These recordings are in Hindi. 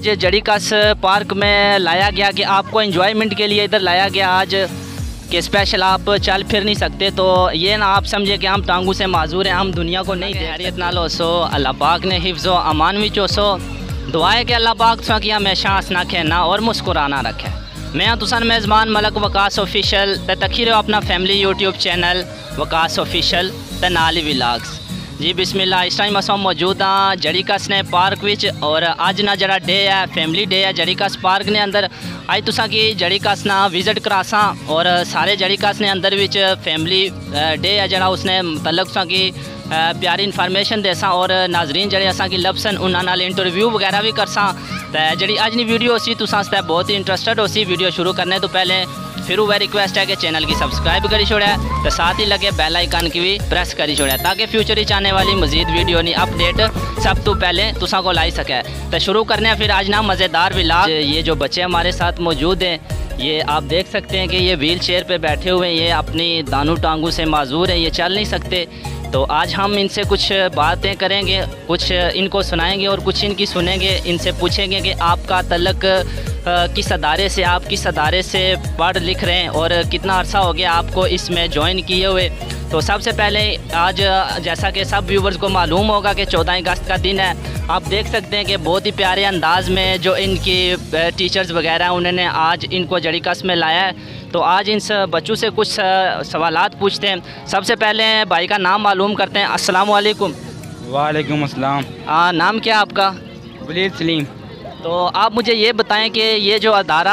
आज जड़ीकस पार्क में लाया गया कि आपको एंजॉयमेंट के लिए इधर लाया गया आज कि स्पेशल आप चल फिर नहीं सकते, तो ये ना आप समझे कि हम टांगू से माजूर हैं, हम दुनिया को नहीं हैरियत ना लो सो अल्लाह पाक ने हिफ्ज़ो अमान भी चोसो दुआ है कि अल्लाह पाक तुसा की हमेशा हंसना खेना और मुस्कुराना रखे। मैं तुसन मेज़बान मलक वकास ऑफिशियल ते तकी रहो अपना family YouTube channel Waqas official ते नाली व्लॉग्स। जी बिस्मिल्लाह, इस टाइम अस मौजूद हाँ जड़ीकस ने पार्क विच और अज ना जरा डे है फैमिली डे है जड़ीकस पार्क ने अंदर अज तुसा की जड़ीकस ना विजिट करासा और सारे जड़ीकस ने अंदर विच फैमिली डे है जरा उसने मतलब तुसा की प्यारी इन्फॉर्मेशन देसा और नाजरीन जड़े असा की लभसन उन्होंने इंटरव्यू वगैरह भी करसा। तो जी अज की वीडियो सी तुसा बहुत ही इंटरस्टेड हो सी। वीडियो शुरू करने तो पहले फिर वह रिक्वेस्ट है कि चैनल की सब्सक्राइब करी छोड़ा तो साथ ही लगे बेल आइकन की भी प्रेस करी छोड़ा ताकि फ्यूचर ही आने वाली मजीद वीडियो नहीं अपडेट सब तो पहले तुसा को लाई सके। तो शुरू करने फिर आज ना मज़ेदार व्लॉग। ये जो बच्चे हमारे साथ मौजूद हैं ये आप देख सकते हैं कि ये व्हील चेयर पर बैठे हुए हैं, ये अपनी दानू टांगू से माजूर हैं, ये चल नहीं सकते। तो आज हम इनसे कुछ बातें करेंगे, कुछ इनको सुनाएंगे और कुछ इनकी सुनेंगे, इनसे पूछेंगे कि आपका तल्लक किस अदारे से, आप किस अदारे से पढ़ लिख रहे हैं और कितना अरसा हो गया आपको इसमें ज्वाइन किए हुए। तो सबसे पहले आज जैसा कि सब व्यूवर्स को मालूम होगा कि 14 अगस्त का दिन है, आप देख सकते हैं कि बहुत ही प्यारे अंदाज में जो इनकी टीचर्स वगैरह उन्होंने आज इनको जड़ीकस में लाया है। तो आज इन बच्चों से कुछ सवालात पूछते हैं। सबसे पहले भाई का नाम मालूम करते हैं। अस्सलाम वालेकुम। वालेकुम अस्सलाम। नाम क्या आपका? वलीद सलीम। तो आप मुझे ये बताएं कि ये जो अदारा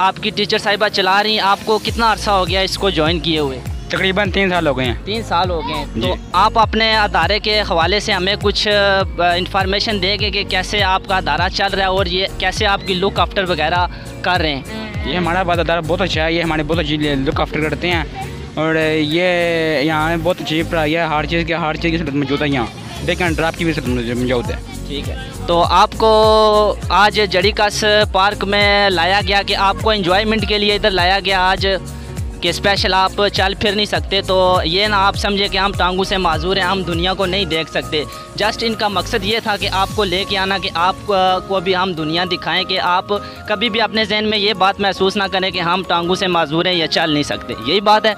आपकी टीचर साहिबा चला रही हैं, आपको कितना अरसा हो गया इसको ज्वाइन किए हुए? तकरीबन 3 साल हो गए हैं। 3 साल हो गए हैं। तो आप अपने अदारे के हवाले से हमें कुछ इंफॉर्मेशन देंगे कि कैसे आपका अदारा चल रहा है और ये कैसे आपकी लुक आफ्टर वगैरह कर रहे हैं? ये हमारा अदारा बहुत अच्छा है, ये हमारे बहुत अच्छी लुक आफ्टर करते हैं और ये यहाँ बहुत अच्छी पढ़ाई है, हर चीज़ की सहूलत मौजूद है, यहाँ डे एंड ड्राफ्ट की भी सहूलत मौजूद है। ठीक है। तो आपको आज जड़ीकस पार्क में लाया गया कि आपको एंजॉयमेंट के लिए इधर लाया गया आज कि स्पेशल आप चल फिर नहीं सकते, तो ये ना आप समझे कि हम टांगू से माजूर हैं, हम दुनिया को नहीं देख सकते। जस्ट इनका मकसद ये था कि आपको लेके आना कि आपको भी हम दुनिया दिखाएं कि आप कभी भी अपने जहन में ये बात महसूस ना करें कि हम टांगू से माजूर हैं या चल नहीं सकते। यही बात है?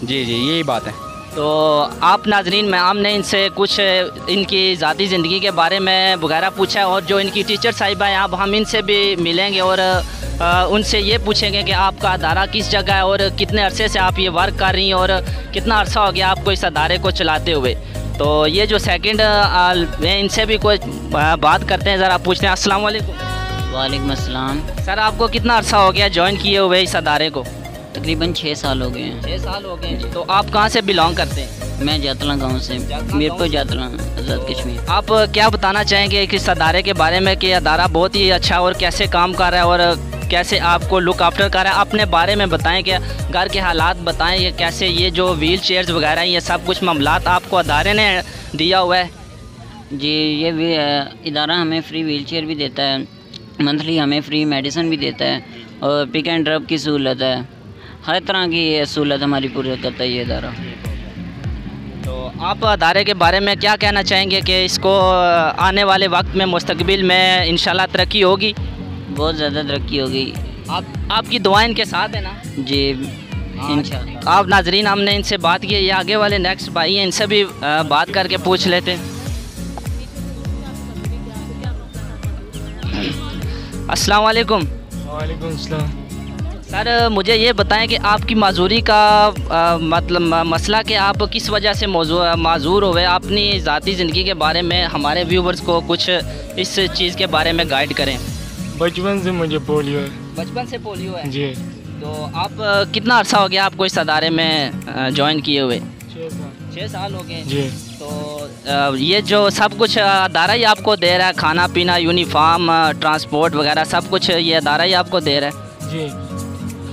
जी यही बात है। तो आप नाजरीन में हमने इनसे कुछ इनकी ज़ाती ज़िंदगी के बारे में वगैरह पूछा है और जो इनकी टीचर साहिबा हैं अब हम इनसे भी मिलेंगे और उनसे ये पूछेंगे कि आपका अदारा किस जगह है और कितने अरसे से आप ये वर्क कर रही हैं और कितना अरसा हो गया आपको इस अदारे को चलाते हुए। तो ये जो सेकंड इनसे भी कोई बात करते हैं, ज़रा पूछते हैं। अस्सलाम वालेकुम। वालेकुम अस्सलाम। सर आपको कितना अरसा हो गया ज्वाइन किए हुए इस अदारे को? तकरीबन 6 साल हो गए हैं। 6 साल हो गए। तो आप कहाँ से बिलोंग करते हैं? मैं जातला गांव से, मीरपुर जातला, आज़ाद कश्मीर। आप क्या बताना चाहेंगे कि इस अदारे के बारे में कि अदारा बहुत ही अच्छा और कैसे काम कर रहा है और कैसे आपको लुक आफ्टर कर रहा है? अपने बारे में बताएं कि घर के हालात बताएं, ये कैसे ये जो व्हील चेयर्स वगैरह ये सब कुछ मामलात आपको अदारे ने दिया हुआ है? जी ये इदारा हमें फ्री व्हील चेयर भी देता है, मंथली हमें फ्री मेडिसिन भी देता है और पिक एंड ड्रॉप की सहूलत है, हर तरह की सहूलत हमारी पूरी करता है ये इदारा। तो आप अदारे के बारे में क्या कहना चाहेंगे कि इसको आने वाले वक्त में मुस्तकबिल में इंशाल्लाह तरक्की होगी? बहुत ज़्यादा तरक्की होगी। आपकी दुआएं इनके साथ है ना? जी इंशाल्लाह। आप नाजरीन हमने इनसे बात की, ये आगे वाले नेक्स्ट भाई हैं, इनसे भी बात करके पूछ लेते हैं। अस्सलाम वालेकुम। वालेकुम अस्सलाम। सर मुझे ये बताएं कि आपकी माजूरी का मतलब मसला कि आप किस वजह से माजूर हुए, अपनी ज़ाती ज़िंदगी के बारे में हमारे व्यूवर्स को कुछ इस चीज़ के बारे में गाइड करें। बचपन से मुझे पोलियो है। बचपन से पोलियो है? जी। तो आप कितना अरसा हो गया आपको इस अदारे में ज्वाइन किए हुए? 6 साल हो गए। जी। तो ये जो सब कुछ अदारा ही आपको दे रहा है, खाना पीना, यूनिफॉर्म, ट्रांसपोर्ट वगैरह सब कुछ ये अदारा ही आपको दे रहा है? जी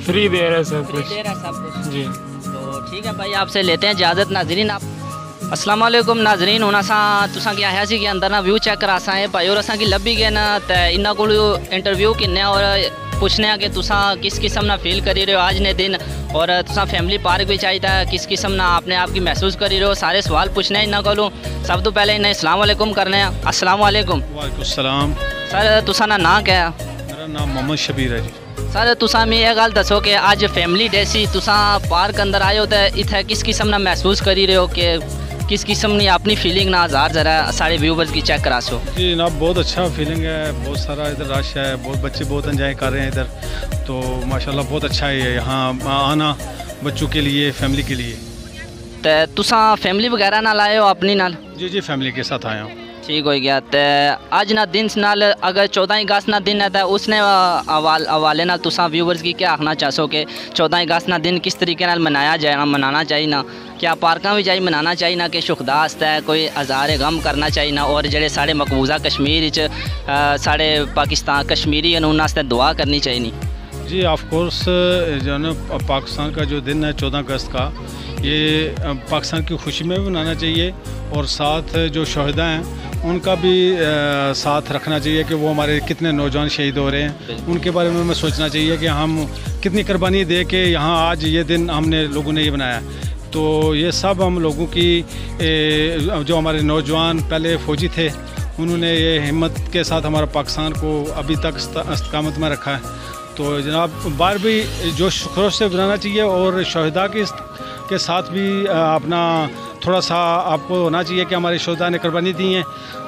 फ्री दे रहा है सब कुछ। दे रहा है सब कुछ। जी। तो ठीक है भाई, आपसे लेते हैं इजाज़त। नाजरीन आप अस्सलाम वालेकुम। नाजरीन हुण असां तुसां की आया सी कि अंदर ना व्यू चेक करा असां भाई और असां की लभी गए ना तो इन्हों को इंटरव्यू किन्ने और पूछने कि तुसां किस किस्म ना फील करी रहे हो आज ने दिन और तुसां फैमिली पार्क भी चाहिए किस किस्म ना अपने आप की महसूस करी रहे हो, सारे सवाल पूछने इन्हों को। सब तो पहले इन्हें अस्सलाम वालेकुम करने। अस्सलाम वालेकुम। वालेकुम सलाम। सर तुसा ना नाम क्या है? मेरा नाम मोहम्मद शबीर है जी। सर तुसा मैं ये गल दसो कि आज फैमिली डे सी तुसा पार्क अंदर आए हो तो इत्थे किस किस्म ना महसूस करी रहे हो कि किस किस्म की अपनी फीलिंग ना हजार जरा सारे व्यूवर्स की चेक करा सो? जी जनाब बहुत अच्छा फीलिंग है, बहुत सारा इधर रश है, बहुत बच्चे बहुत एंजॉय कर रहे हैं इधर, तो माशाल्लाह बहुत अच्छा है यहाँ आना बच्चों के लिए, फैमिली के लिए। तो तुसा फैमिली वगैरह नाल आए हो अपनी नाल? जी जी फैमिली के साथ आया हूँ। ठीक हो गया। तो अज ना दिन नाल अगर 14 अगस्त ना दिन है तो उसने हवाले नाल तुसा व्यूवर्स की क्या आखना चाहो कि 14 अगस्त ना दिन किस तरीके नाल मनाना चाहिए ना? क्या पार्कां भी जाई मनाना चाहिए ना कि शुखदास्त है कोई हज़ार गम करना चाहिए ना? और जेड़े साढ़े मकबूजा कश्मीर साढ़े पाकिस्तान कश्मीरी कानून वास्ते दुआ करनी चाहिए नहीं? जी ऑफ कोर्स जो है ना पाकिस्तान का जो दिन है 14 अगस्त का, ये पाकिस्तान की खुशी में भी मनाना चाहिए और साथ जो शहीदा हैं उनका भी साथ रखना चाहिए कि वो हमारे कितने नौजवान शहीद हो रहे हैं, उनके बारे में हमें सोचना चाहिए कि हम कितनी कुर्बानी दे के यहाँ आज ये दिन हमने लोगों ने ये बनाया। तो ये सब हम लोगों की जो हमारे नौजवान पहले फ़ौजी थे उन्होंने ये हिम्मत के साथ हमारा पाकिस्तान को अभी तक इस्तकामत में रखा है। तो जनाब बार भी जोश खरोश से बनाना चाहिए और शहीदा के साथ भी अपना थोड़ा सा आपको होना चाहिए कि हमारे शहीदा ने कुर्बानी दी है।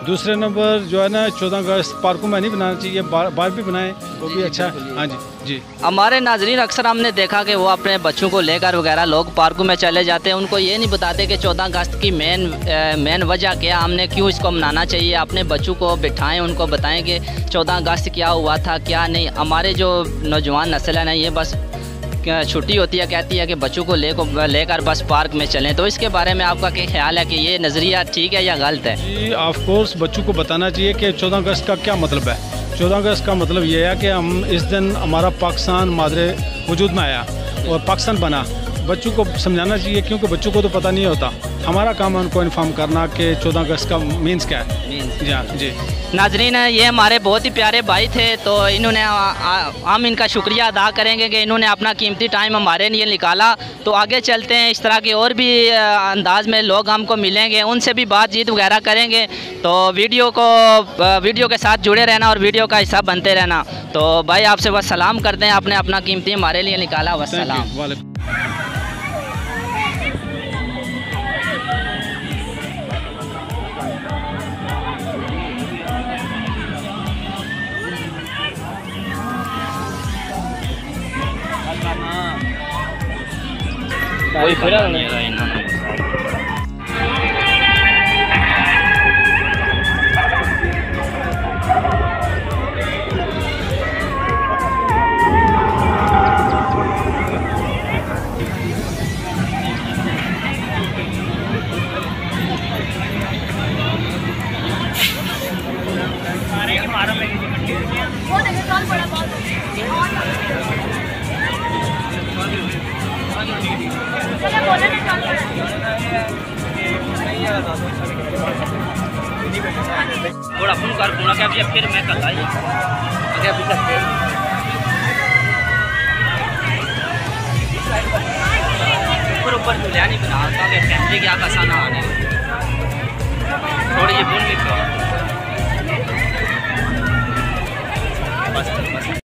दूसरे नंबर जो है ना 14 अगस्त पार्कों में नहीं बनाना चाहिए, बार भी बनाएं, वो भी अच्छा है। हाँ जी जी। हमारे नाजरीन अक्सर हमने देखा कि वो अपने बच्चों को लेकर वगैरह लोग पार्कों में चले जाते हैं, उनको ये नहीं बताते कि 14 अगस्त की मेन वजह क्या, हमने क्यों इसको मनाना चाहिए। अपने बच्चों को बिठाएं, उनको बताएं कि 14 अगस्त क्या हुआ था क्या नहीं। हमारे जो नौजवान नस्ल है ना ये बस छुट्टी होती है कहती है कि बच्चों को लेकर बस पार्क में चलें, तो इसके बारे में आपका क्या ख्याल है कि ये नज़रिया ठीक है या गलत है? जी ऑफ कोर्स बच्चों को बताना चाहिए कि 14 अगस्त का क्या मतलब है। 14 अगस्त का मतलब ये है कि हम इस दिन हमारा पाकिस्तान मादरे वजूद में आया और पाकिस्तान बना। बच्चों को समझाना चाहिए क्योंकि बच्चों को तो पता नहीं होता, हमारा काम है उनको इन्फॉर्म करना कि 14 अगस्त का मीन्स क्या है। जी हाँ जी। नाजरीन ये हमारे बहुत ही प्यारे भाई थे, तो इन्होंने हम इनका शुक्रिया अदा करेंगे कि इन्होंने अपना कीमती टाइम हमारे लिए निकाला। तो आगे चलते हैं, इस तरह के और भी अंदाज में लोग हमको मिलेंगे, उनसे भी बातचीत वगैरह करेंगे। तो वीडियो के साथ जुड़े रहना और वीडियो का हिस्सा बनते रहना। तो भाई आपसे बस सलाम करते हैं, आपने अपना कीमती हमारे लिए निकाला, वस्सलाम। कोई फिर नहीं रहा इन्होंने। थोड़ा फोन कर पूरा क्या फिर मैं कल आई आगे अभी तक ऊपर जुलिया नहीं बना ताकि फैमिली क्या कसा ना आने थोड़ी ये बोल लिखो।